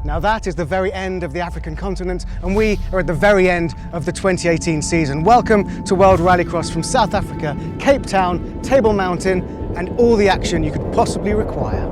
Now that is the very end of the African continent, and we are at the very end of the 2018 season. Welcome to World Rallycross from South Africa, Cape Town, Table Mountain, and all the action you could possibly require.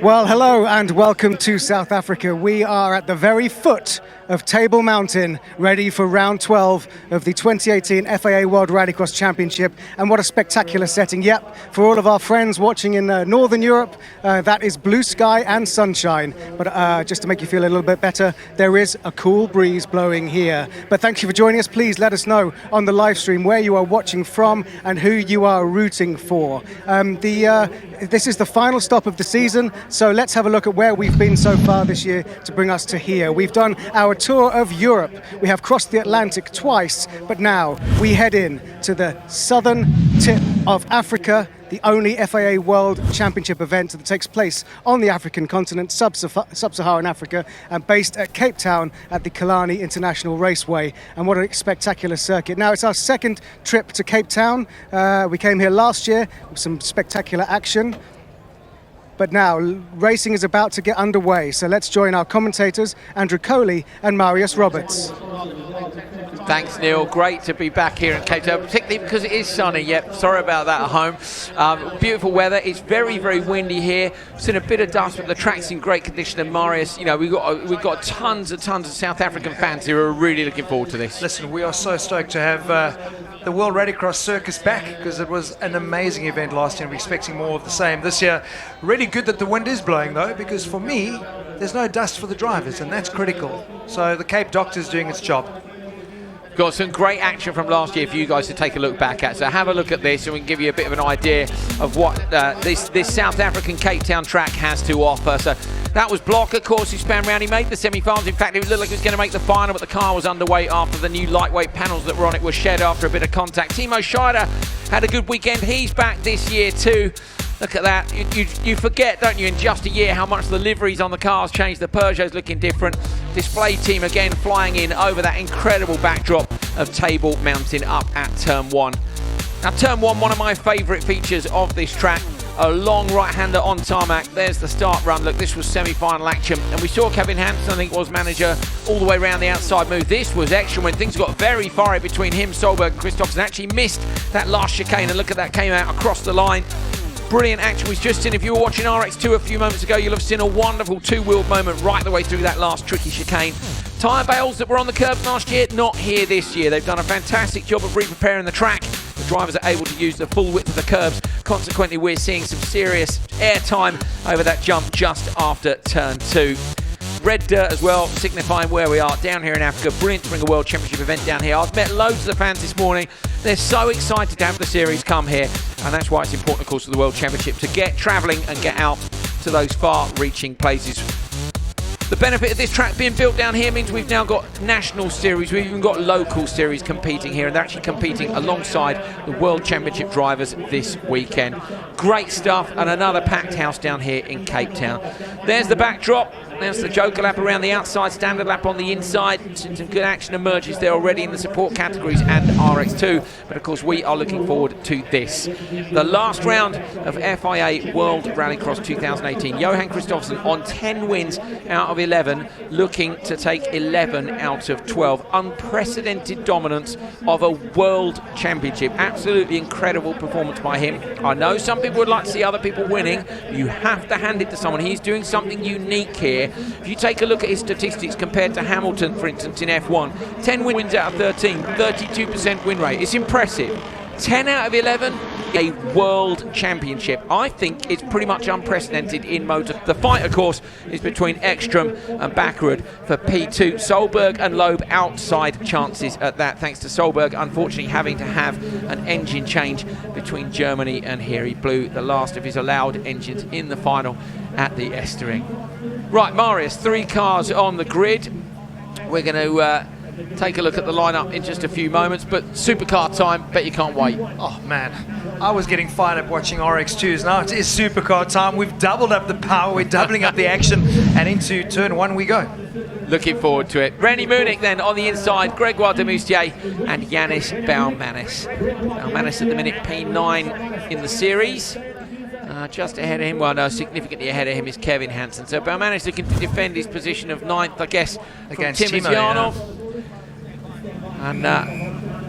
Well, hello and welcome to South Africa. We are at the very foot of Table Mountain, ready for round 12 of the 2018 FIA World Rallycross Championship. And what a spectacular setting. Yep, for all of our friends watching in Northern Europe, that is blue sky and sunshine. But just to make you feel a little bit better, there is a cool breeze blowing here. But thank you for joining us. Please let us know on the live stream where you are watching from and who you are rooting for. This is the final stop of the season, so let's have a look at where we've been so far this year to bring us to here. We've done our tour of Europe. We have crossed the Atlantic twice, but now we head in to the southern tip of Africa, the only FIA World Championship event that takes place on the African continent, sub-Saharan Africa, and based at Cape Town at the Killarney International Raceway. And what a spectacular circuit. Now, it's our second trip to Cape Town. We came here last year with some spectacular action. But now, racing is about to get underway, so let's join our commentators, Andrew Coley and Marius Roberts. Thanks, Neil. Great to be back here in Cape Town, particularly because it is sunny. Yep, sorry about that at home. Beautiful weather. It's very, very windy here. Seen a bit of dust, but the track's in great condition. And Marius, you know, we've got tons of South African fans who are really looking forward to this. Listen, we are so stoked to have the World Rallycross circus back, because it was an amazing event last year. We're expecting more of the same this year. Really good that the wind is blowing though, because for me, there's no dust for the drivers, and that's critical. So the Cape Doctor's doing its job. Got some great action from last year for you guys to take a look back at. So have a look at this and we can give you a bit of an idea of what this South African Cape Town track has to offer. So that was Block, of course, who span round. He made the semi-finals. In fact, it looked like he was going to make the final, but the car was underway after the new lightweight panels that were on it were shed after a bit of contact. Timo Scheider had a good weekend. He's back this year too. Look at that. You forget, don't you, in just a year how much the liveries on the cars changed. The Peugeot's looking different. Display team again flying in over that incredible backdrop of Table Mountain up at Turn 1. Now, Turn 1, one of my favourite features of this track. A long right-hander on tarmac. There's the start run. Look, this was semi-final action. And we saw Kevin Hampson, I think, was manager all the way around the outside move. This was action when things got very fiery between him, Solberg and Christopherson. Actually missed that last chicane. And look at that, came out across the line. Brilliant action we've just seen. If you were watching RX2 a few moments ago, you'll have seen a wonderful two-wheeled moment right the way through that last tricky chicane. Tyre bales that were on the curbs last year, not here this year. They've done a fantastic job of re-preparing the track. The drivers are able to use the full width of the curbs. Consequently, we're seeing some serious air time over that jump just after Turn 2. Red dirt as well, signifying where we are down here in Africa. Brilliant to bring a World Championship event down here. I've met loads of the fans this morning. They're so excited to have the series come here, and that's why it's important, of course, for the World Championship to get travelling and get out to those far-reaching places. The benefit of this track being built down here means we've now got national series, we've even got local series competing here, and they're actually competing alongside the World Championship drivers this weekend. Great stuff, and another packed house down here in Cape Town. There's the backdrop. There's the Joker lap around the outside, standard lap on the inside. Some good action emerges there already in the support categories and RX2. But of course, we are looking forward to this. The last round of FIA World Rallycross 2018. Johan Kristoffersen on 10 wins out of 11, looking to take 11 out of 12. Unprecedented dominance of a world championship. Absolutely incredible performance by him. I know some people would like to see other people winning. You have to hand it to someone. He's doing something unique here. If you take a look at his statistics compared to Hamilton, for instance, in F1, 10 wins out of 13, 32% win rate. It's impressive. 10 out of 11, a world championship. I think it's pretty much unprecedented in motor. The fight, of course, is between Ekstrom and Backerud for P2. Solberg and Loeb outside chances at that, thanks to Solberg unfortunately having to have an engine change between Germany and here. He blew the last of his allowed engines in the final at the Estering. Right, Marius, 3 cars on the grid. We're going to take a look at the lineup in just a few moments, but supercar time, bet you can't wait. Oh man, I was getting fired up watching RX2s. Now it is supercar time. We've doubled up the power, we're doubling up the action, and into turn 1 we go. Looking forward to it. René Munich then on the inside, Gregoire de Moustier and Yanis Baumanis. Baumanis at the minute P9 in the series. Just ahead of him, well no, significantly ahead of him is Kevin Hansen. So Baumanis looking to defend his position of 9th, I guess, against Timo Janov. And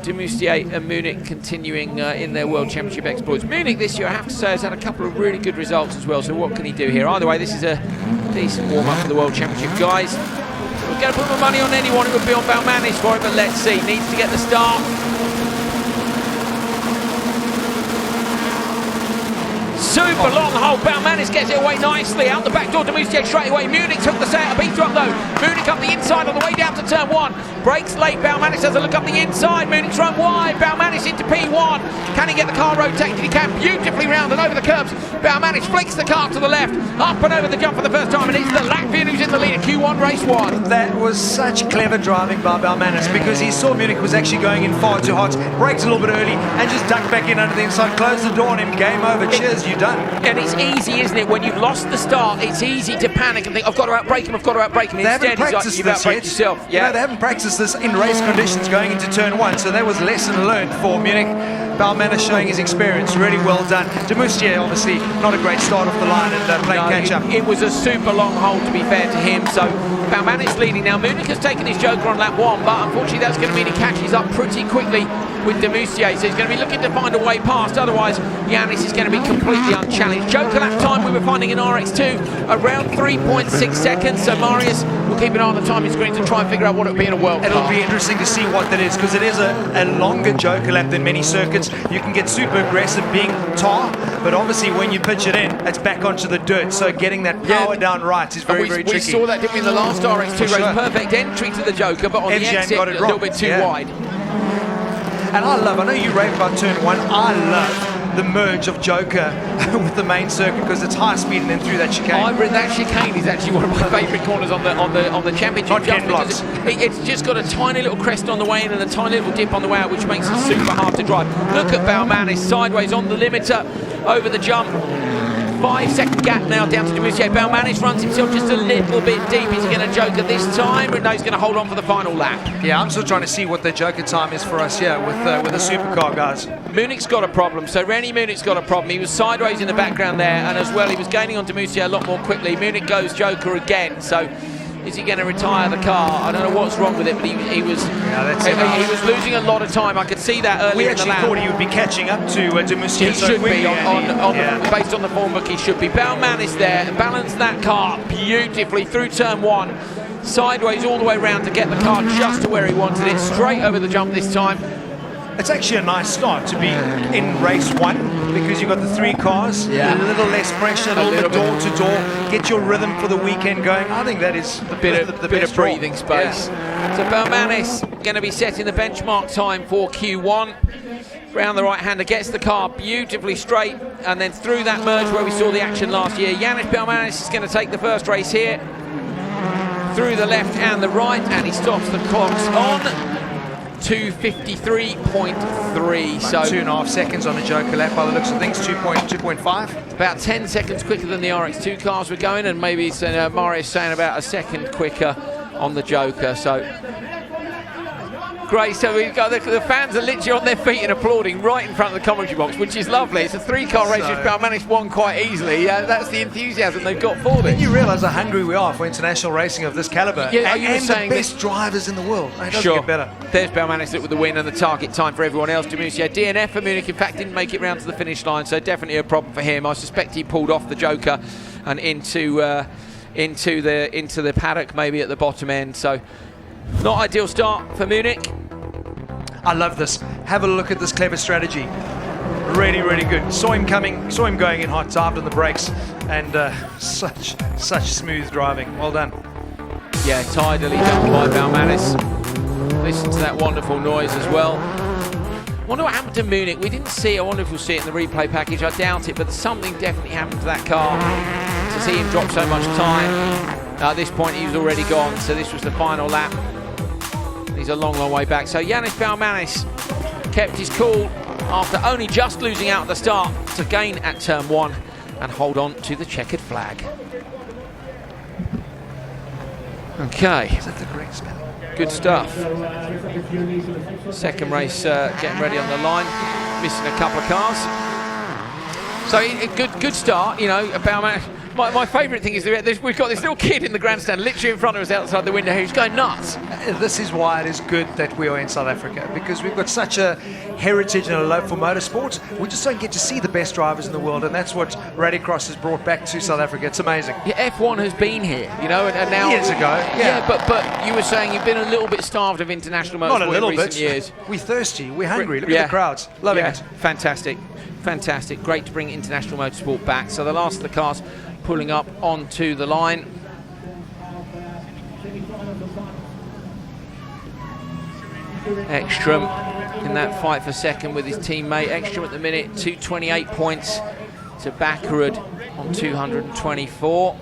de Moustier and Munich continuing in their World Championship exploits. Munich this year, I have to say, has had a couple of really good results as well, so what can he do here? Either way, this is a decent warm-up for the World Championship, guys. We're going to put my money on anyone, it would be on Baumanis for it, but let's see. Needs to get the start. Super long hold, Baumanis gets it away nicely, out the back door to Moustier straight away. Munich took the set, a beat up though. Munich up the inside on the way down to turn 1. Brakes late, Baumanis has a look up the inside. Munich's run wide, Baumanis into P1. Can he get the car rotated? He can, beautifully round and over the curbs. Baumanis flicks the car to the left, up and over the jump for the first time, and it's the Latvian who's in the lead at Q1 race 1. That was such clever driving by Baumanis, because he saw Munich was actually going in far too hot, braked a little bit early, and just ducked back in under the inside, closed the door on him, game over, cheers, you done. And it's easy, isn't it? When you've lost the start, it's easy to panic and think, I've got to outbrake him, I've got to outbrake him. They haven't practiced this yet. Yourself. Yeah. You know, they haven't practiced this in race conditions going into turn 1, so that was lesson learned for Munich. Baumanis showing his experience, really well done. De Moustier, obviously, not a great start off the line and playing catch-up. It was a super long hold, to be fair to him, so Baumanis leading now. Munich has taken his Joker on lap 1, but unfortunately that's going to mean he catches up pretty quickly with de Moustier, so he's going to be looking to find a way past, otherwise Yanis is going to be completely unchallenged. Joker lap time we were finding in RX2 around 3.6 seconds, so Marius will keep an eye on the timing screen to try and figure out what it would be in a world It'll car. be interesting to see what that is, because it is a longer Joker lap than many circuits. You can get super aggressive being tar, but obviously when you pitch it in, it's back onto the dirt, so getting that power down right is very, very tricky. We saw that, didn't we, in the last RX2 race? Sure. Perfect entry to the Joker, but on the exit, got it a little bit too wide. And I know you rave about turn 1, I love the merge of Joker with the main circuit, because it's high speed and then through that chicane. That chicane is actually one of my favourite corners on the championship. Not Ken blocks. It's just got a tiny little crest on the way in and a tiny little dip on the way out, which makes it super hard to drive. Look at Baumanis sideways on the limiter over the jump. 5-second gap now down to de Moustier. Baumanis runs himself just a little bit deep. Is he going to Joker this time? But no, he's going to hold on for the final lap. Yeah, I'm still trying to see what the Joker time is for us here with the supercar guys. Munich's got a problem. So René Munich's got a problem. He was sideways in the background there, and as well he was gaining on de Moustier a lot more quickly. Munich goes Joker again. So is he going to retire the car? I don't know what's wrong with it, but he was losing a lot of time. I could see that earlier in the lap. We actually thought he would be catching up to de Moustier. He should be, based on the form book, he should be. Baumanis there, balanced that car beautifully through turn 1. Sideways all the way around to get the car just to where he wanted it. Straight over the jump this time. It's actually a nice start to be in race 1, because you've got the 3 cars, a little less pressure, a little bit door to door, get your rhythm for the weekend going. I think that is a bit of breathing space. Yeah. So Baumanis going to be setting the benchmark time for Q1. Round the right-hander, gets the car beautifully straight, and then through that merge where we saw the action last year. Yanis Baumanis is going to take the first race here. Through the left and the right, and he stops the clocks on 2:53.3. So 2.5 seconds on a Joker lap by the looks of things. 2.5. about 10 seconds quicker than the RX2 cars were going, and maybe Marius saying about a second quicker on the Joker. So great. So we've got the fans are literally on their feet and applauding right in front of the commentary box, which is lovely. It's a 3-car race which Balmanis won quite easily. That's the enthusiasm they've got for this. And you realise how hungry we are for international racing of this calibre. Yeah, you were and saying the best drivers in the world. It doesn't Sure. get better. There's Balmanis with the win and the target time for everyone else. Demusio DNF for Munich, in fact, didn't make it round to the finish line, so definitely a problem for him. I suspect he pulled off the Joker and into the paddock, maybe at the bottom end. So not ideal start for Munich. I love this. Have a look at this clever strategy. Really, really good. Saw him coming, saw him going in hot, dived on the brakes, and such smooth driving. Well done. Yeah, tidily done by Balmanis. Listen to that wonderful noise as well. Wonder what happened to Munich. We didn't see. I wonder if we'll see it in the replay package. I doubt it, but something definitely happened to that car to see him drop so much time. At this point, he was already gone, so this was the final lap. He's a long, long way back. So Yanis Balmanis kept his cool after only just losing out at the start to gain at turn 1 and hold on to the checkered flag. Okay. Is that the correct spelling? Good stuff. Second race getting ready on the line. Missing a couple of cars. So a good start, you know, Balmanis. My favourite thing is we've got this little kid in the grandstand literally in front of us outside the window who's going nuts. This is why it is good that we are in South Africa, because we've got such a heritage and a love for motorsport. We just don't get to see the best drivers in the world, and that's what Rallycross has brought back to South Africa. It's amazing. Yeah, F1 has been here, you know, and now years ago. Yeah, but you were saying you've been a little bit starved of international motorsport Not a little in recent bit. years. We're thirsty. We're hungry. Look at the crowds. Loving it. Fantastic. Fantastic. Great to bring international motorsport back. So the last of the cars pulling up onto the line. Ekstrom in that fight for second with his teammate. Ekstrom at the minute 228 points to Bakkerud on 224.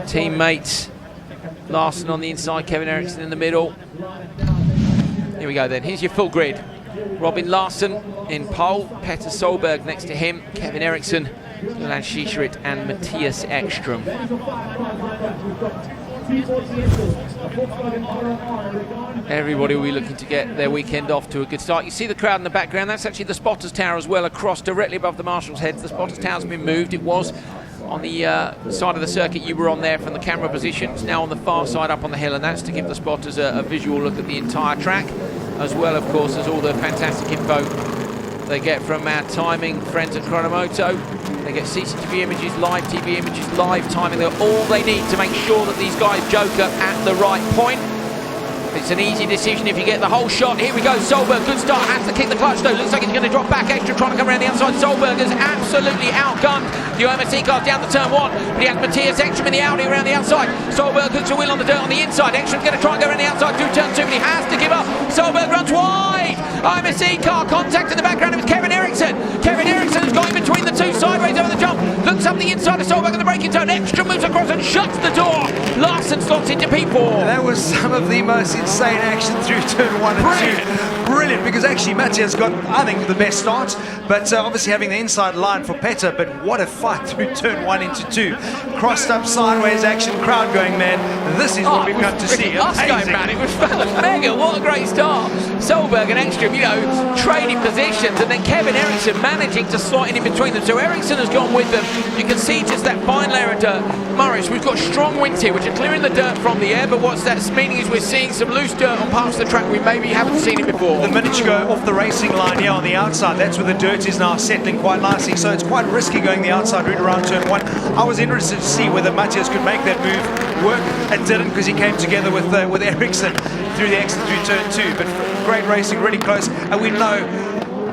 Teammates Larson on the inside, Kevin Eriksson in the middle. Here we go then, here's your full grid. Robin Larson in pole, Petter Solberg next to him, Kevin Eriksson, Milan Schischerit and Matthias Ekstrom. Everybody will be looking to get their weekend off to a good start. You see the crowd in the background, that's actually the spotters tower as well, across directly above the marshals' heads. The spotters tower's been moved. It was on the side of the circuit you were on there from the camera position. It's now on the far side up on the hill, and that's to give the spotters a visual look at the entire track, as well, of course, as all the fantastic info they get from our timing friends at Chronomoto. They get CCTV images, live TV images, live timing. They're all they need to make sure that these guys joker at the right point. It's an easy decision if you get the whole shot. Here we go, Solberg, good start, has to kick the clutch though. Looks like he's going to drop back extra, trying to come around the outside. Solberg has absolutely outgunned the OMSC car down the turn 1, but he has Matthias Ekstrom in the Audi around the outside. Solberg hooks a wheel on the dirt on the inside. Ekstrom's going to try and go around the outside through turn 2, but he has to give up. Solberg runs wide. OMSC car contact in the background. It was Kevin Eriksson. Kevin Eriksson has got in between the two, sideways over the jump. Looks up the inside of Solberg in the braking zone. Ekstrom moves across and shuts the door. Larson slots into P4. That was some of the most insane action through turn 1 and 2. Brilliant, because actually Matthias got, I think, the best start, but obviously having the inside line for Petter. But what a fight through turn 1 into 2. Crossed up sideways action, crowd going, man, this is what we've got to see. Us going mad. It was mega. What a great start. Solberg and Ekstrom, you know, trading positions, and then Kevin Eriksson managing to slot in between them. So Eriksson has gone with them. You can see just that fine layer of dirt. Morris, we've got strong winds here, which are clearing the dirt from the air, but what's that's meaning is we're seeing some loose dirt on parts of the track we maybe haven't seen it before. The minute you go off the racing line here on the outside, that's where the dirt is now settling quite nicely, so it's quite risky going the outside route around turn 1. I was interested to see whether Matthias could make that move work. It didn't, because he came together with Eriksson through the exit through turn 2, but great racing, really close, and we know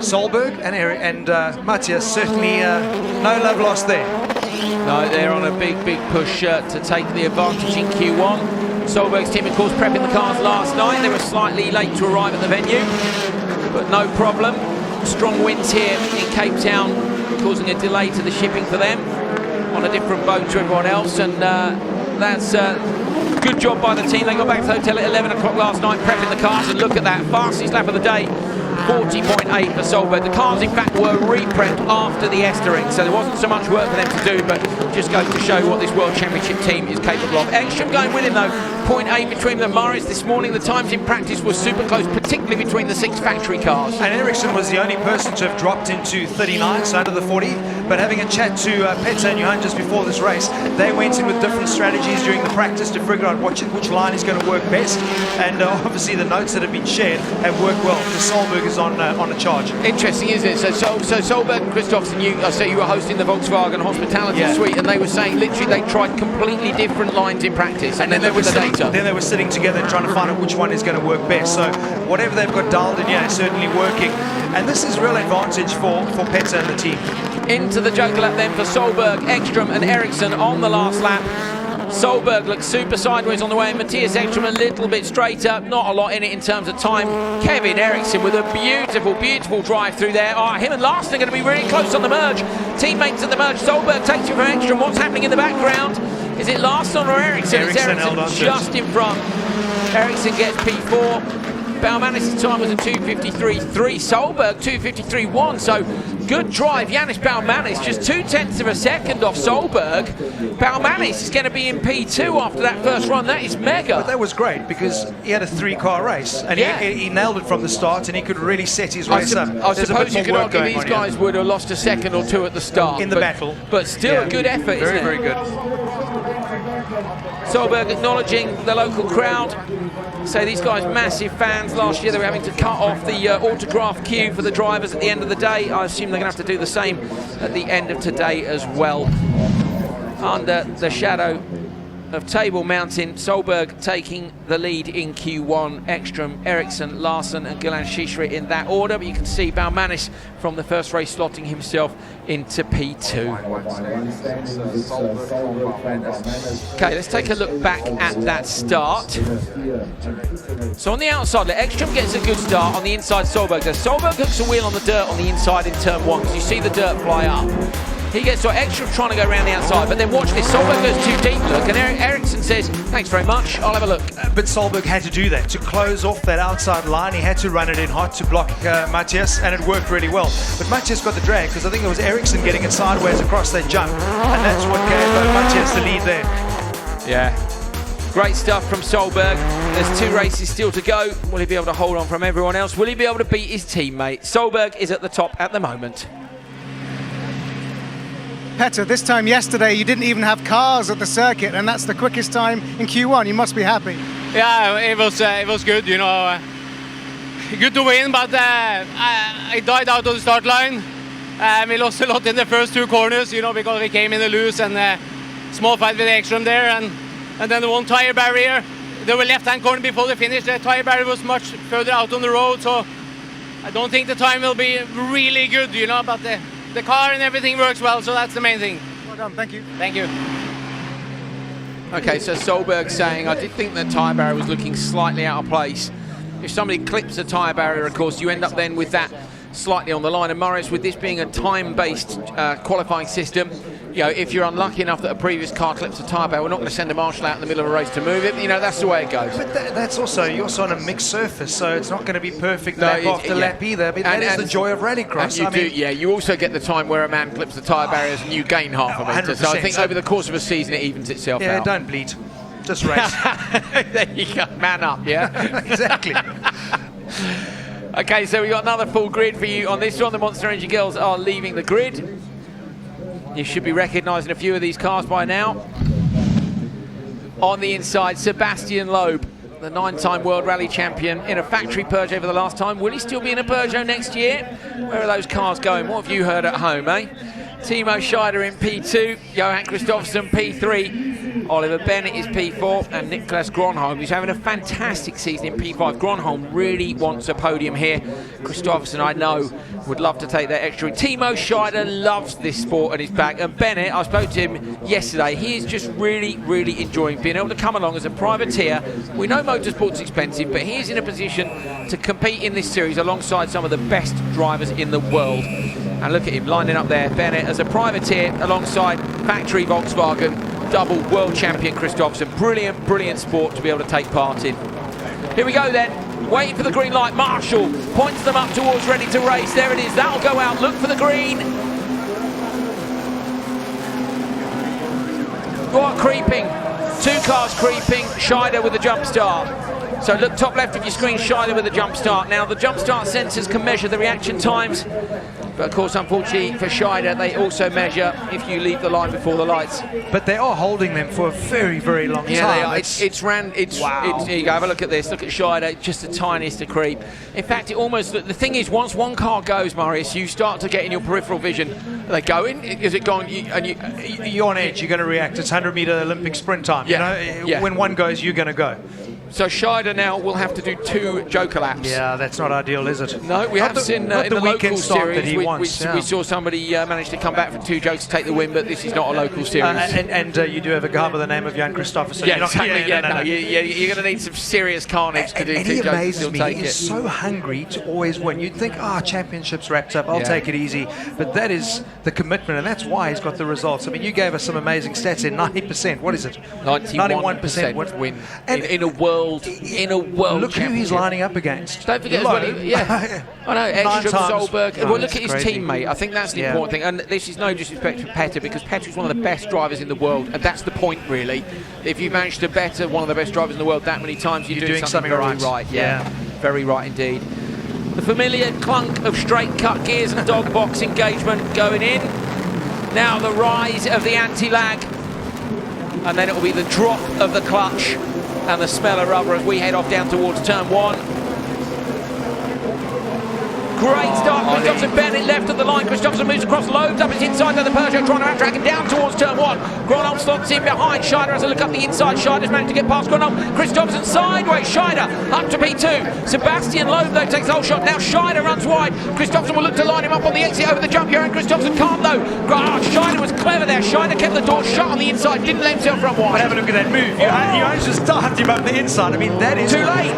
Solberg and Matthias certainly no love lost there. No, they're on a big push to take the advantage in Q1. Solberg's team, of course, prepping the cars last night. They were slightly late to arrive at the venue, but no problem. Strong winds here in Cape Town, causing a delay to the shipping for them on a different boat to everyone else. And That's good job by the team. They got back to the hotel at 11 o'clock last night, prepping the cars, and look at that, fastest lap of the day. 40.8 for Solberg. The cars, in fact, were re-prepped after the Estering, so there wasn't so much work for them to do, but just goes to show what this World Championship team is capable of. Ekstrom going with him, though. 0.8 between them. Morris this morning, the times in practice were super close, particularly between the 6 factory cars. And Ericsson was the only person to have dropped into 39, so under the 40. But having a chat to Petter and Johan just before this race, they went in with different strategies during the practice to figure out which line is going to work best. And obviously the notes that have been shared have worked well, because Solberg is on a charge. Interesting, isn't it? So Solberg and Christopherson, you were hosting the Volkswagen Hospitality Suite, and they were saying literally they tried completely different lines in practice, and then they were then they were sitting together trying to find out which one is going to work best. So whatever they've got dialed in here is certainly working, and this is real advantage for Petter and the team. Into the joker lap then for Solberg, Ekstrom and Ericsson on the last lap. Solberg looks super sideways on the way, and Matthias Ekstrom a little bit straighter. Not a lot in it in terms of time. Kevin Eriksson with a beautiful, beautiful drive through there. Him and Larson are going to be really close on the merge. Teammates at the merge. Solberg takes it from Ekstrom. What's happening in the background? Is it Larson or Eriksson? It's Eriksson just in front. Eriksson gets P4. Baumanis' time was a 2:53.3. Solberg 2:53.1. So good drive. Janis Baumanis just 0.2 of a second off Solberg. Baumanis is going to be in P2 after that first run. That is mega. But that was great because he had a 3-car race, and he nailed it from the start, and he could really set his race up. I suppose you could argue these guys would have lost a second or two at the start in the battle, but still a good effort. Very, very good. Solberg acknowledging the local crowd. So these guys, massive fans. Last year they were having to cut off the autograph queue for the drivers at the end of the day. I assume they're going to have to do the same at the end of today as well. Under the shadow of Table Mountain, Solberg taking the lead in Q1. Ekstrom, Eriksson, Larson and Gulan Shishri in that order, but you can see Baumanis from the first race slotting himself into P2. Okay, let's take a look back at that start. So on the outside, Ekstrom gets a good start. On the inside, Solberg does. Solberg hooks a wheel on the dirt on the inside in turn 1, because you see the dirt fly up. He gets so Ekstrom trying to go around the outside, but then watch this. Solberg goes too deep, look, and Eriksson says, thanks very much, I'll have a look. But Solberg had to do that. To close off that outside line, he had to run it in hot to block Matthias, and it worked really well. But Matthias got the drag, because I think it was Eriksson getting it sideways across that jump, and that's what gave Matthias the lead there. Yeah. Great stuff from Solberg. There's 2 races still to go. Will he be able to hold on from everyone else? Will he be able to beat his teammate? Solberg is at the top at the moment. Petter, this time yesterday you didn't even have cars at the circuit, and that's the quickest time in Q1. You must be happy. Yeah, it was good, you know. Good to win, but I died out of the start line. We lost a lot in the first 2 corners, you know, because we came in the loose, and small fight with Ekstrom there, and then the one tire barrier. They were left-hand corner before they finished. The tire barrier was much further out on the road, so I don't think the time will be really good, you know, but the car and everything works well, so that's the main thing. Well done, thank you. Thank you. Okay, so Solberg saying, I did think the tyre barrier was looking slightly out of place. If somebody clips a tyre barrier, of course, you end up then with that slightly on the line. And Morris, with this being a time-based qualifying system, you know, if you're unlucky enough that a previous car clips a tyre barrier, we're not going to send a marshal out in the middle of a race to move it. You know, that's the way it goes. But that's also, you're also on a mixed surface, so it's not going to be perfect lap after lap either. But that is the joy of rallycross. You also get the time where a man clips the tyre barriers and you gain half a metre. So I think over the course of a season it evens itself out. Yeah, don't bleed. Just race. There you go, man up, yeah? Exactly. Okay, so we've got another full grid for you on this one. The Monster Energy girls are leaving the grid. You should be recognising a few of these cars by now. On the inside, Sebastian Loeb, the 9-time World Rally champion in a factory Peugeot for the last time. Will he still be in a Peugeot next year? Where are those cars going? What have you heard at home, eh? Timo Scheider in P2, Johan Kristoffersson P3, Oliver Bennett is P4, and Niklas Gronholm, who's having a fantastic season in P5. Gronholm really wants a podium here. Kristoffersson, I know, would love to take that extra. Timo Scheider loves this sport at his back, and Bennett, I spoke to him yesterday, he is just really, really enjoying being able to come along as a privateer. We know motorsport's expensive, but he is in a position to compete in this series alongside some of the best drivers in the world. And look at him lining up there, Bennett as a privateer alongside factory Volkswagen. double world champion Kristoffersen. Brilliant, brilliant sport to be able to take part in. Here we go then. Waiting for the green light. Marshall points them up towards ready to race. There it is. That'll go out. Look for the green. Go on, creeping. 2 cars creeping. Scheider with a jump start. So look top left of your screen, Scheider with a jump start. Now the jump start sensors can measure the reaction times, but of course unfortunately for Scheider they also measure if you leave the line before the lights. But they are holding them for a very, very long time. Yeah, they are. Wow. Here you go, have a look at this. Look at Scheider, just the tiniest of creep. In fact, the thing is, once one car goes, Marius, you start to get in your peripheral vision. Are they going? Is it going? You're on edge. You're going to react. It's 100-meter Olympic sprint time. Yeah. You know, yeah. When one goes, you're going to go. So Scheider now will have to do 2 joker laps. Yeah, that's not ideal, is it? No, we have seen in the local series, we saw somebody manage to come back from 2 jokes to take the win, but this is not a local series. And you do have a guy by the name of Jan Kristoffersen. Yeah, exactly. You're going to need some serious carnage to do 2 jokes. He amazes me. He's so hungry to always win. You'd think, championship's wrapped up, I'll take it easy. But that is the commitment, and that's why he's got the results. I mean, you gave us some amazing stats in 90%. What is it? 91% win in a world. Look who he's lining up against. Don't forget Low. as well. Yeah, I know. Ekstrom, Solberg. Well, look at his crazy. teammate. I think that's the important thing. And this is no disrespect for Petter, because Petter is one of the best drivers in the world, and that's the point, really. If you manage to better one of the best drivers in the world that many times, you're doing something very right. Yeah, very right indeed. The familiar clunk of straight cut gears and dog box engagement going in. Now the rise of the anti-lag, and then it will be the drop of the clutch and the smell of rubber as we head off down towards turn 1. Great start, Kristoffersen. Bennett left of the line. Kristoffersen moves across, loads up his inside of the Peugeot, trying to out-track him down towards turn 1. Gronholm slots in behind. Scheider has a look up the inside. Scheider's managed to get past Gronholm. Kristoffersen sideways. Scheider up to P2. Sebastian Loeb though takes the whole shot. Now Scheider runs wide. Kristoffersen will look to line him up on the exit over the jump. Johan Kristoffersen can't though. Scheider was clever there. Scheider kept the door shut on the inside. Didn't let himself run wide. But have a look at that move. You only just started him up the inside. I mean, that is too late.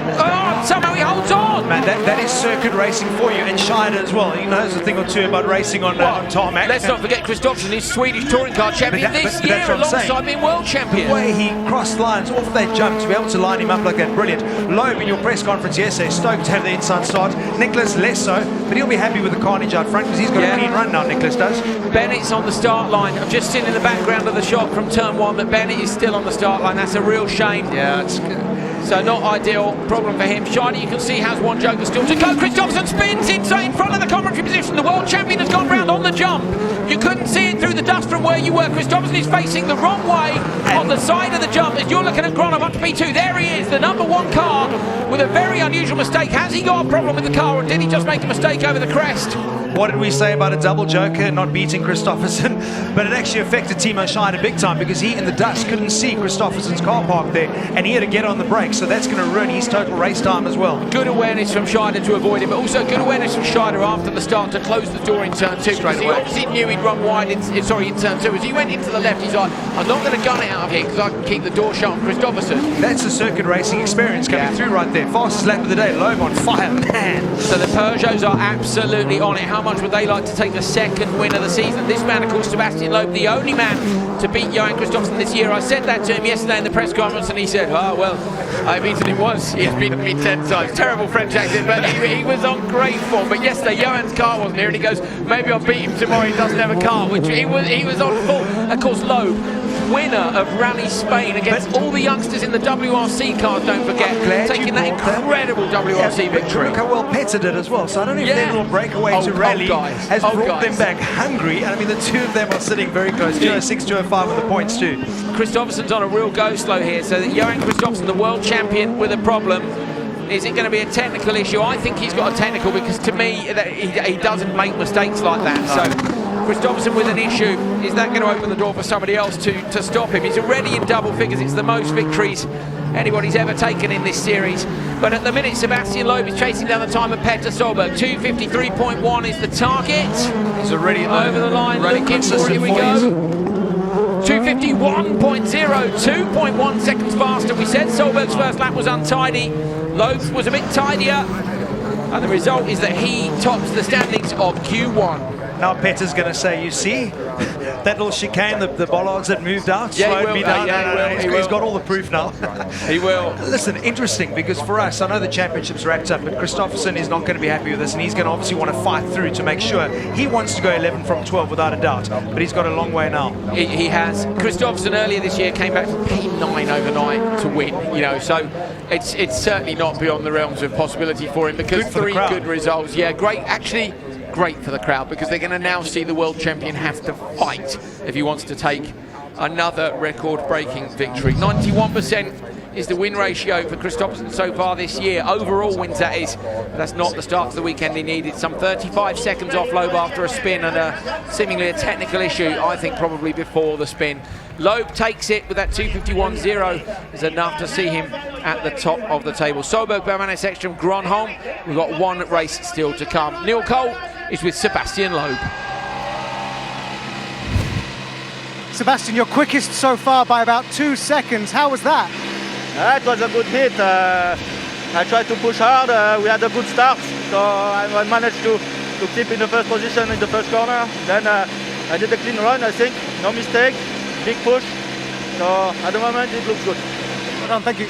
Somehow he holds on. Man, that is circuit racing for you. And Scheider as well. He knows a thing or two about racing on tarmac. Let's not forget Kristoffersen is Swedish touring car champion this year alongside being world champion. The way he crossed lines off that jump to be able to line him up like that, brilliant. Loeb in your press conference yesterday, stoked to have the inside start. Nicholas less so, but he'll be happy with the carnage out front because he's got a clean run now, Nicholas does. Bennett's on the start line. I've just seen in the background of the shot from turn 1 that Bennett is still on the start line. That's a real shame. Yeah, it's good. So not ideal problem for him. Scheider, you can see, has 1 joker still to go. Kristoffersen spins inside in front of the commentary position. The world champion has gone round on the jump. You couldn't see it through the dust from where you were. Kristoffersen is facing the wrong way on the side of the jump as you're looking at Gronholm up to P2. There he is, the number 1 car with a very unusual mistake. Has he got a problem with the car, or did he just make a mistake over the crest? What did we say about a double joker not beating Kristoffersen? But it actually affected Timo Scheider big time because he in the dust couldn't see Kristoffersen's car park there, and he had to get on the brakes, so that's going to ruin his total race time as well. Good awareness from Scheider to avoid him, but also good awareness from Scheider after the start to close the door in turn 2. He obviously knew he'd run wide in turn 2. As he went into the left, he's like, I'm not going to gun it out of here because I can keep the door shut on Kristoffersen. That's the circuit racing experience coming through right there. Fastest lap of the day, Loeb on fire, man. So the Peugeots are absolutely on it. How much would they like to take the 2nd win of the season? This man, of course, Sebastian Loeb, the only man to beat Johan Kristoffersen this year. I said that to him yesterday in the press conference, and he said, oh, well, I've beaten him once. He has beaten me 10 times. Terrible French accent, but he was on great form. But yesterday, Johan's car wasn't here, and he goes, maybe I'll beat him tomorrow. He doesn't have a car, which he was on full. Of course, Loeb, winner of Rally Spain against all the youngsters in the WRC cars, don't forget, taking that incredible WRC victory. Look how well Petter did as well, so I don't know if their little breakaway to Rally has brought them back hungry, and I mean the 2 of them are sitting very close, 206, 205 with the points too. Kristoffersen's on a real go slow here, so that Johan Kristoffersen, the world champion, with a problem. Is it going to be a technical issue? I think he's got a technical, because to me he doesn't make mistakes like that. So Kristoffersen with an issue, is that going to open the door for somebody else to stop him? He's already in double figures. It's the most victories anybody's ever taken in this series. But at the minute, Sebastian Loeb is chasing down the time of Petter Solberg. 2:53.1 is the target. He's already over the line, looking for it. Here we go. 2:51.0, 2.1 seconds faster. We said Solberg's first lap was untidy. Loeb's was a bit tidier. And the result is that he tops the standings of Q1. Now Petter's going to say, you see, that little chicane, the bollards that moved out, Yeah, slowed me down. He's got all the proof now. He will. Listen, interesting, because for us, I know the championship's wrapped up, but Kristoffersson is not going to be happy with this, and he's going to obviously want to fight through to make sure. He wants to go 11 from 12 without a doubt, but he's got a long way now. He has. Kristoffersson earlier this year came back from P9 overnight to win, you know, so it's certainly not beyond the realms of possibility for him, because Good for the 3 crowd. good results. Yeah, great. Actually, great for the crowd, because they're going to now see the world champion have to fight if he wants to take another record-breaking victory. 91% is the win ratio for Kristoffersson so far this year. Overall wins, that is. That's not the start of the weekend he needed. Some 35 seconds off Loeb after a spin and seemingly a technical issue, I think probably before the spin. Loeb takes it with that 2:51.0 is enough to see him at the top of the table. Solberg, Bermanes, Ekstrom, Gronholm. We've got one race still to come. Neil Cole is with Sebastian Loeb. Sebastian, you're quickest so far by about 2 seconds. How was that? It was a good hit. I tried to push hard. We had a good start, so I managed to keep in the first position in the first corner. Then I did a clean run, I think. No mistake, big push. So at the moment it looks good. Well done, thank you.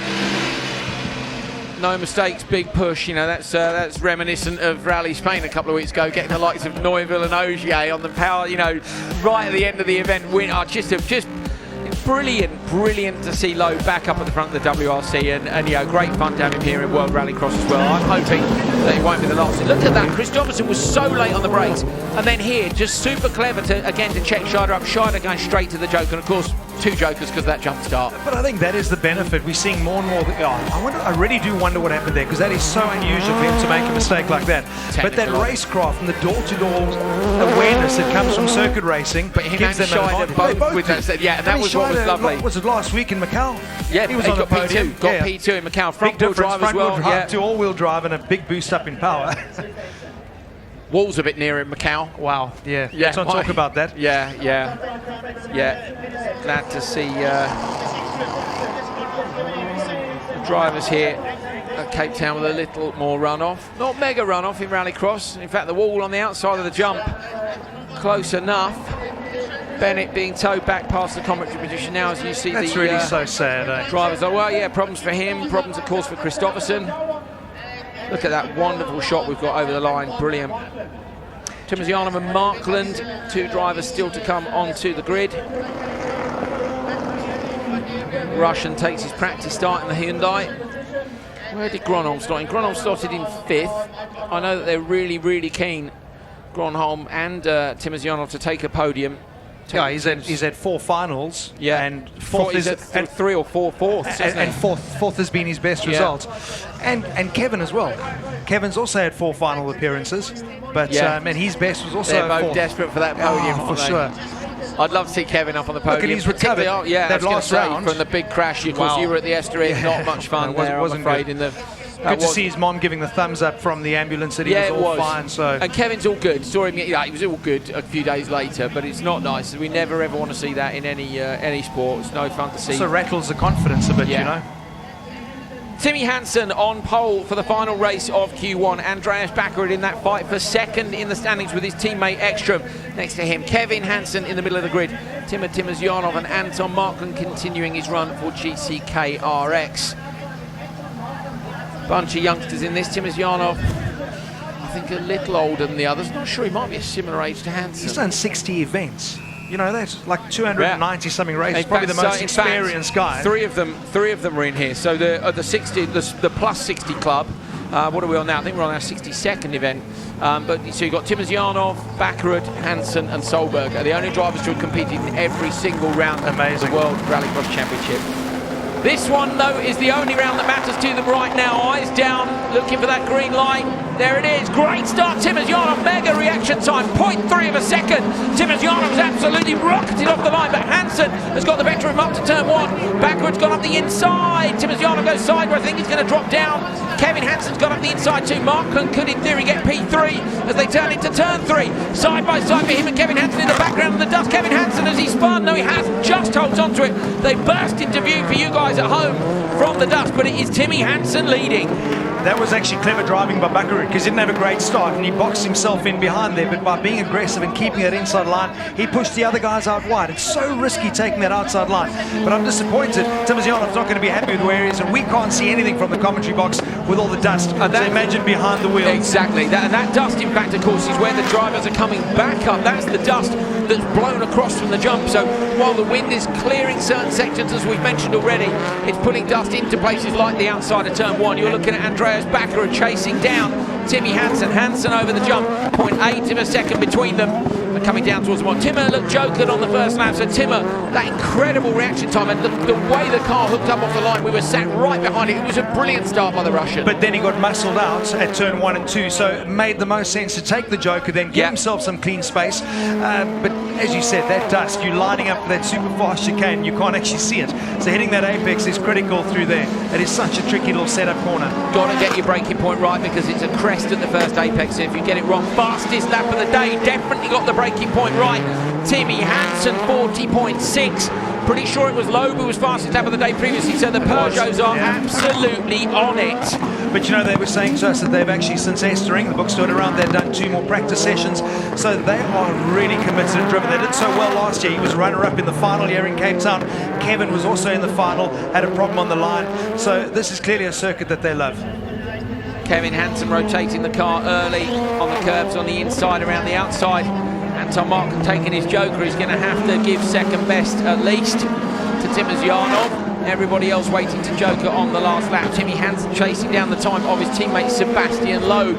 No mistakes, big push. You know, that's reminiscent of Rally Spain a couple of weeks ago, getting the likes of Neuville and Ogier on the power. You know, right at the end of the event, win. Just brilliant to see Loeb back up at the front of the WRC, and you know, great fun to have him here in World Rallycross as well. I'm hoping that he won't be the last. Look at that, Kristoffersson was so late on the brakes, and then here, just super clever to check Scheider up. Scheider going straight to the joker, and of course, 2 jokers because of that jump start. But I think that is the benefit. We're seeing more and more. I really do wonder what happened there, because that is so unusual for him to make a mistake like that. But that racecraft and the door-to-door awareness that comes from circuit racing, But him gives and them an Scheider advantage. both with that. Yeah, and that was what was lovely. Was it last week in Macau? Yeah, he was on the got podium. P2. Got P2 in Macau. Big Front-wheel difference, drive as well. front-wheel drive to all-wheel drive, and a big boost up in power. Wall's a bit near in Macau. Wow. Yeah. Let's not talk about that. Yeah. Glad to see the drivers here at Cape Town with a little more runoff. Not mega runoff in Rallycross. In fact, the wall on the outside of the jump, close enough. Bennett being towed back past the commentary position now, as you see. That's really so sad, eh? Drivers are, well, yeah, problems for him, problems of course for Kristoffersson. Look at that wonderful shot we've got over the line, brilliant. Timosyanov and Markland, 2 drivers still to come onto the grid. Russian takes his practice start in the Hyundai. Where did Gronholm start? Gronholm started in 5th. I know that they're really keen, Gronholm and Timosyanov, to take a podium. Yeah, he's had 4 finals. Yeah, and fourth is at 3 or 4 fourths. And fourth has been his best result. And Kevin as well. Kevin's also had 4 final appearances, but and his best was also they're both 4th. desperate for that podium, for aren't they? sure. I'd love to see Kevin up on the podium. Look, and he's recovered. That last round from the big crash. Of course, you were at the Estuary. Not much fun there, I'm afraid. In the good to see his mom giving the thumbs up from the ambulance that he was all fine. So and Kevin's all good. Saw him. Yeah, he was all good a few days later. But it's not nice. We never ever want to see that in any sport. It's no fun to see. Also rattles the confidence a bit, you know. Timmy Hansen on pole for the final race of Q1. Andreas Backerud in that fight for second in the standings with his teammate Ekstrom next to him. Kevin Hansen in the middle of the grid. Timur Timosyanov and Anton Markland continuing his run for GCK RX. Bunch of youngsters in this. Timosyanov, I think, a little older than the others. Not sure, he might be a similar age to Hansen. He's done 60 events. You know, that's like 290 something races. Probably the most experienced guy. Three of them are in here. So the 60, the plus 60 club. What are we on now? I think we're on our 62nd event. But so you've got Timosyanov, Backerud, Hansen, and Solberg are the only drivers who have competed in every single round of the World Rallycross Championship. This one, though, is the only round that matters to them right now. Eyes down, looking for that green light. There it is. Great start, Timosyanov. Mega reaction time, 0.3 of a second. Timosyanov's absolutely rocketed off the line, but Hansen has got the better of him up to turn 1. Backward's gone up the inside. Timosyanov goes sideways. I think he's going to drop down. Kevin Hansen's gone up the inside too. Markland could, in theory, get P3 as they turn into turn 3. Side by side for him and Kevin Hansen in the background of the dust. Kevin Hansen, as he spun, no, he hasn't, just holds onto it. They burst into view for you guys at home from the dust, but it is Timmy Hansen leading. That was actually clever driving by Bakkerud because he didn't have a great start and he boxed himself in behind there, but by being aggressive and keeping that inside line, he pushed the other guys out wide. It's so risky taking that outside line. But I'm disappointed. Timazionov's not going to be happy with where he is, and we can't see anything from the commentary box with all the dust. And so imagine behind the wheel. Exactly. That dust, in fact, of course, is where the drivers are coming back up. That's the dust that's blown across from the jump. So while the wind is clearing certain sections, as we've mentioned already, it's putting dust into places like the outside of turn 1. You're looking at Andreas Bakkerud chasing down Timmy Hansen. Hansen over the jump, 0.8 of a second between them. And coming down towards the one. Timmer looked jokered on the first lap, so Timmer, that incredible reaction time and the way the car hooked up off the line, we were sat right behind it. It was a brilliant start by the Russian. But then he got muscled out at turn 1 and 2, so it made the most sense to take the Joker, then give himself some clean space. But as you said, that dust, you're lining up that super fast chicane, you can't actually see it. So hitting that apex is critical through there. It is such a tricky little setup corner. Got to get your braking point right because it's a crest at the first apex. So if you get it wrong, fastest lap of the day, definitely got the braking point right. Timmy Hansen, 40.6. Pretty sure it was Loeb who was fastest lap of the day previously, so the Peugeots are absolutely on it. But you know, they were saying to us that they've actually, since Estering, the book stood around, they've done 2 more practice sessions, so they are really committed and driven. They did so well last year. He was runner-up in the final here in Cape Town. Kevin was also in the final, had a problem on the line, so this is clearly a circuit that they love. Kevin Hansen rotating the car early on the curbs on the inside, around the outside. Anton Mark taking his Joker. He's going to have to give second best at least to Timazionov. Everybody else waiting to Joker on the last lap. Timmy Hansen chasing down the time of his teammate Sebastian Loeb.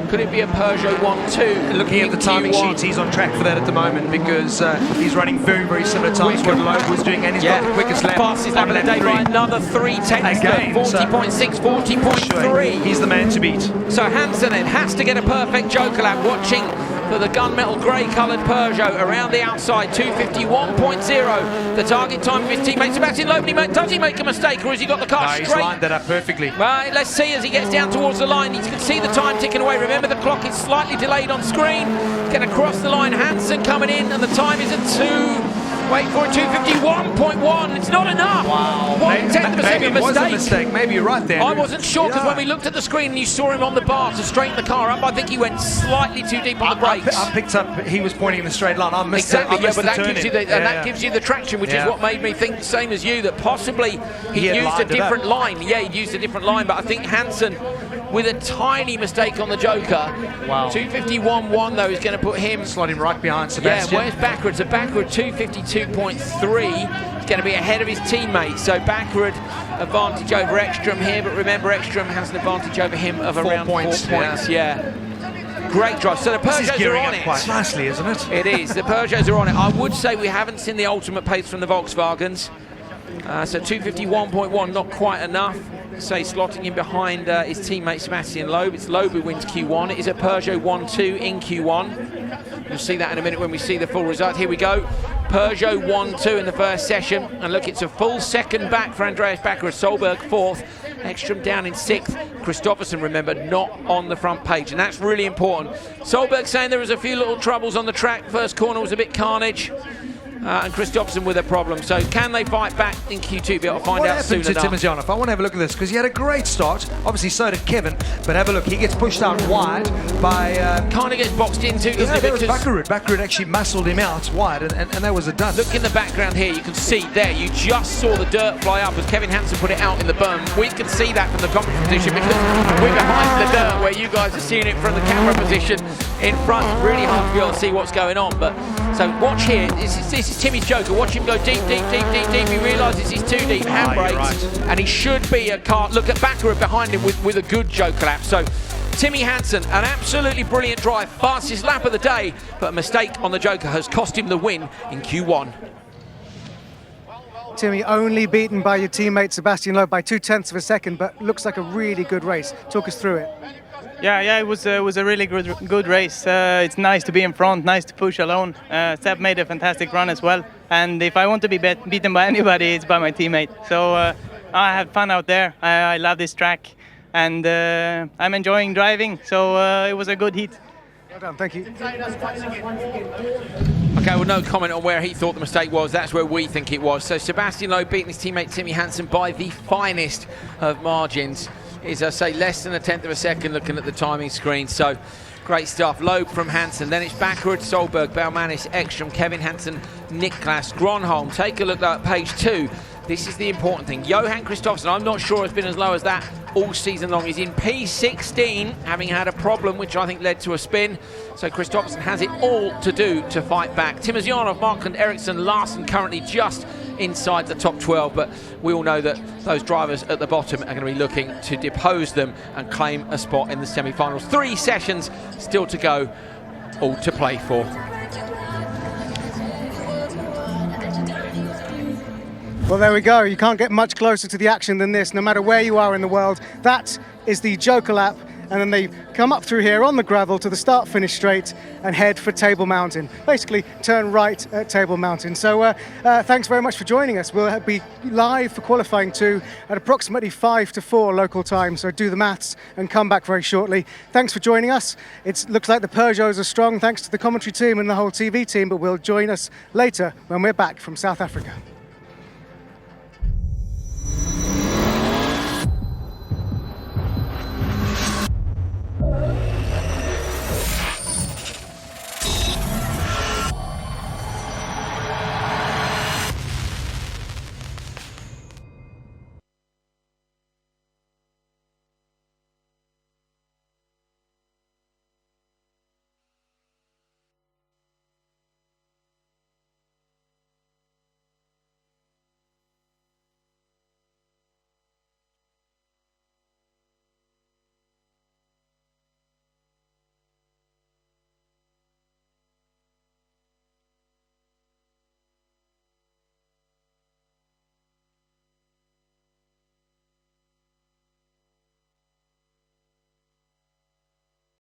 Could it be a Peugeot 1-2? Looking at the timing sheets, he's on track for that at the moment because he's running very, very similar times to what Loeb was doing, and he's got the quickest lap. Fastest lap of the day by another 3 tenths. Again, 40.6, 40.3. He's the man to beat. So Hansen then has to get a perfect Joker lap, watching for the gunmetal grey coloured Peugeot around the outside, 251.0. The target time of his teammate Sebastian Loeb. Does he make a mistake, or has he got the car straight? He's lined that up perfectly. Right, let's see as he gets down towards the line. You can see the time ticking away. Remember, the clock is slightly delayed on screen. Going to cross the line. Hansen coming in, and the time is at 2. Wait for it, 251.1. It's not enough. Wow. 1/10 of a second mistake. Was a mistake. Maybe you're right there. I wasn't sure because when we looked at the screen and you saw him on the bar to straighten the car up, I think he went slightly too deep on the brakes. I picked up he was pointing in the straight line. I missed exactly, it. But that gives you that gives you the traction, which is what made me think the same as you, that possibly he used a different line. Yeah, he used a different line, but I think Hansen, with a tiny mistake on the Joker, 251.1 though is going to put him, slot him right behind Sebastian. Yeah, where's Bakkerud? So Bakkerud 252.3. He's going to be ahead of his teammates. So Bakkerud advantage over Ekstrom here, but remember Ekstrom has an advantage over him of around 4 points. Yeah. Great drive. So the Peugeots are on it. Quite nicely, isn't it? It is. The Peugeots are on it. I would say we haven't seen the ultimate pace from the Volkswagens. So 251.1, not quite enough. Say slotting in behind his teammate Sebastian Loeb. It's Loeb who wins Q1. It is a Peugeot 1-2 in Q1. You'll see that in a minute when we see the full result. Here we go. Peugeot 1-2 in the first session. And look, it's a full second back for Andreas Bakkerud. Solberg 4th. Ekstrom down in 6th. Christopherson, remember, not on the front page. And that's really important. Solberg saying there was a few little troubles on the track. First corner was a bit carnage. And Christopherson with a problem. So can they fight back in Q2? Be able to find out soon enough. What happened to Timazionov? I want to have a look at this because he had a great start. Obviously, so did Kevin. But have a look. He gets pushed out wide by... kind of gets boxed into, doesn't he? There was Bakkerud. Bakkerud actually muscled him out wide, and that was a dust. Look in the background here. You can see there. You just saw the dirt fly up as Kevin Hansen put it out in the berm. We can see that from the commentary position because we're behind the dirt where you guys are seeing it from the camera position in front. Really hard to be able to see what's going on. But so watch here. This is Timmy's Joker. Watch him go deep, deep, deep, deep, deep. He realises he's too deep. Handbrakes, and he should be a car. Look at Bakkerud behind him with a good Joker lap. So Timmy Hansen, an absolutely brilliant drive, fastest lap of the day, but a mistake on the Joker has cost him the win in Q1. Timmy, only beaten by your teammate Sebastian Loeb by 0.2 of a second, but looks like a really good race. Talk us through it. Yeah, it was a really good race. It's nice to be in front, nice to push alone. Seb made a fantastic run as well. And if I want to be beaten by anybody, it's by my teammate. So I had fun out there. I love this track, and I'm enjoying driving. So it was a good heat. Well done, thank you. Okay, well, no comment on where he thought the mistake was. That's where we think it was. So Sebastian Loeb beating his teammate Timmy Hansen by the finest of margins is, I say, less than a tenth of a second looking at the timing screen. So great stuff. Loeb from Hansen, then it's Backerud, Solberg, Belmanis, Ekstrom, Kevin Hansen, Niklas, Gronholm. Take a look at page 2. This is the important thing. Johan Kristoffersen, I'm not sure it's been as low as that all season long. He's in P16, having had a problem which I think led to a spin. So Kristoffersen has it all to do to fight back. Timozyanov, Markland, Eriksson, Larsen currently just inside the top 12, but we all know that those drivers at the bottom are going to be looking to depose them and claim a spot in the semi-finals. 3 sessions still to go, all to play for. Well, there we go. You can't get much closer to the action than this, no matter where you are in the world. That is the Joker lap, and then they come up through here on the gravel to the start-finish straight and head for Table Mountain. Basically, turn right at Table Mountain. So thanks very much for joining us. We'll be live for qualifying 2 at approximately 5 to 4 local time, so do the maths and come back very shortly. Thanks for joining us. It looks like the Peugeots are strong, thanks to the commentary team and the whole TV team, but will join us later when we're back from South Africa.